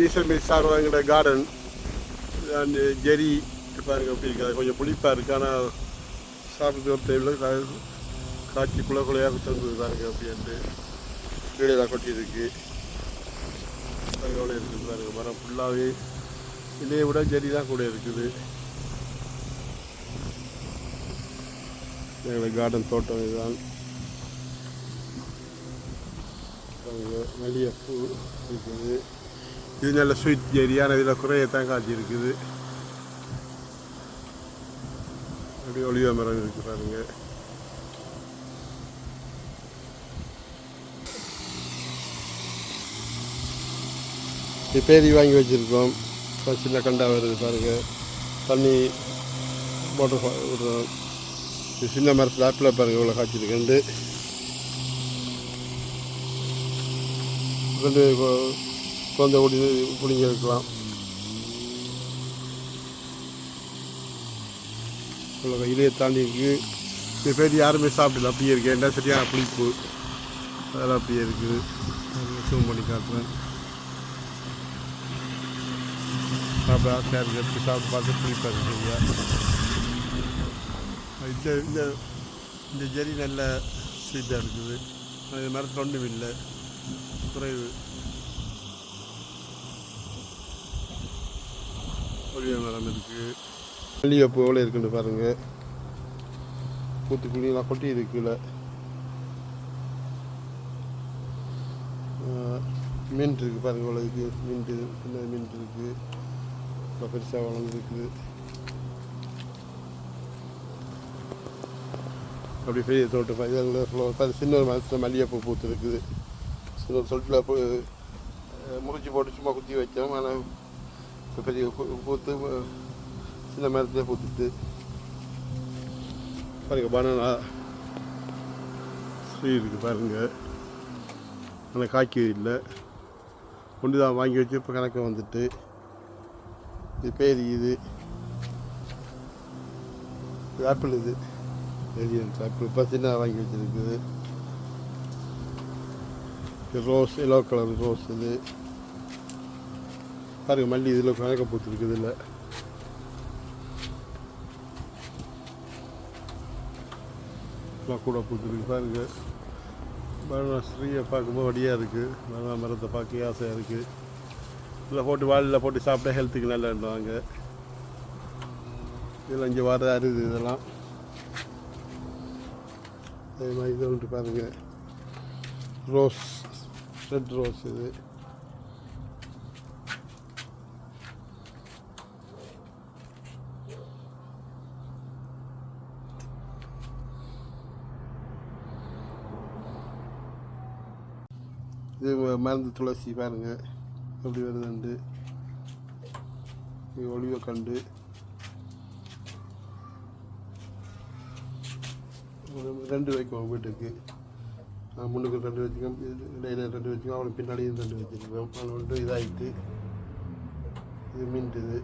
Diesel miss ஆடுவாங்கிற garden அந்த ஜெரி பாருங்க அப்படி இருக்காது, கொஞ்சம் புளிப்பாக இருக்குது. ஆனால் சாப்பிட்டு ஒரு டைமில் காய்ச்சி குலையாக தந்தது பாருங்க அப்படின்ட்டு வீடெல்லாம் கொட்டியிருக்கு. எவ்வளோ இருக்குது பாருங்க, மரம் ஃபுல்லாகவே இதையை விட ஜெரி தான் கூட இருக்குது. எங்களை கார்டன் தோட்டம் இதுதான். மல்லிகைப்பூ இருக்குது. இது நல்ல ஸ்வீட் ஜெரியான இதில் குறையத்தான் காய்ச்சி இருக்குது. அப்படியே ஒளிவ மரம் இருக்கு பாருங்க. பேரி வாங்கி வச்சுருக்கோம். சின்ன கண்டா வருது பாருங்க. தண்ணி மோட்டர் விடுறோம். சின்ன மரத்தில் ஆப்பிள் பாருங்க இவ்வளோ காய்ச்சிருக்கேன். ரெண்டு குழந்தை ஓடி பிடிங்க இருக்கலாம். இவ்வளோ இதையை தாண்டி இருக்குது. இது பேர் யாருமே சாப்பிடல, அப்படியே இருக்குது. என்ன சரியான புளிப்பு அதெல்லாம் அப்படியே இருக்குது. ஜூம் பண்ணி காட்டுறேன். சாப்பிட ஆசையாக இருக்குது. எடுத்து சாப்பிட்டு பார்த்து புளிப்பாக இருக்குது. இந்த ஜெரி நல்ல ஸ்வீட்டாக இருக்குது. இது மரத்தில் ஒன்றும் இல்லை, குறைவு. ஒளிய மரம் இருக்குது. மல்லிகைப்பூ எவ்வளோ இருக்குன்னு பாருங்கள். பூத்துக்குழியெல்லாம் கொட்டி இருக்குல்ல. மின்ட் இருக்குது பாருங்கள் இவ்வளோ இருக்குது. மின்ட்டு சின்ன மின்ட் இருக்குது, இப்போ பெருசாக வளர்ந்துருக்குது. அப்படி பெரிய தோட்டம் இதில் சின்ன ஒரு மரத்தில் மல்லிகைப்பூ பூத்து இருக்குது. சின்ன சொட்டில் முடிச்சு போட்டு சும்மா குத்தி வச்சோம். ஆனால் இப்போ பெரிய பூத்து சின்ன மரத்தில் பூத்துட்டு பாருங்கள். பனானா ட்ரீ இருக்குது பாருங்கள். ஆனால் காய்க்க இல்லை. ஒன்று தான் வாங்கி வச்சு இப்போ கணக்கு வந்துட்டு. இது பேரி, இது ஆப்பிள், இது எலியன்ஸ் ஆப்பிள் இப்போ சின்ன வாங்கி வச்சுருக்குது. Rose, yellow colour rose. இது பாருங்கள் மல்லி இதில் கணக்க பூத்துருக்குது. இல்லை கூட பூத்துருக்கு பாருங்கள். பனானா ஸ்ரீயை பார்க்கும்போது வடியாக இருக்குது. பனானா மரத்தை பார்க்க ஆசையாக இருக்குது. இதில் போட்டு வாலில் போட்டு சாப்பிட்டா ஹெல்த்துக்கு நல்லாண்டுவாங்க. இதெல்லாம் இங்கே வர அருது. இதெல்லாம் அதே மாதிரி இது வந்துட்டு பாருங்கள். Rose, red rose. இது மருந்து துளசி பாருங்கள் எப்படி வருதுண்டு. இது ஒளிவை கண்டு ரெண்டு வைக்குவோம் வீட்டுக்கு. முன்னுக்கு ரெண்டு வச்சுக்கோம், இடையில ரெண்டு வச்சுக்கோம், அவனுக்கு பின்னாடியும் ரெண்டு வச்சுருக்கோம். அவனு வந்துட்டு இதாகிட்டு இது மின்ட்டு. இது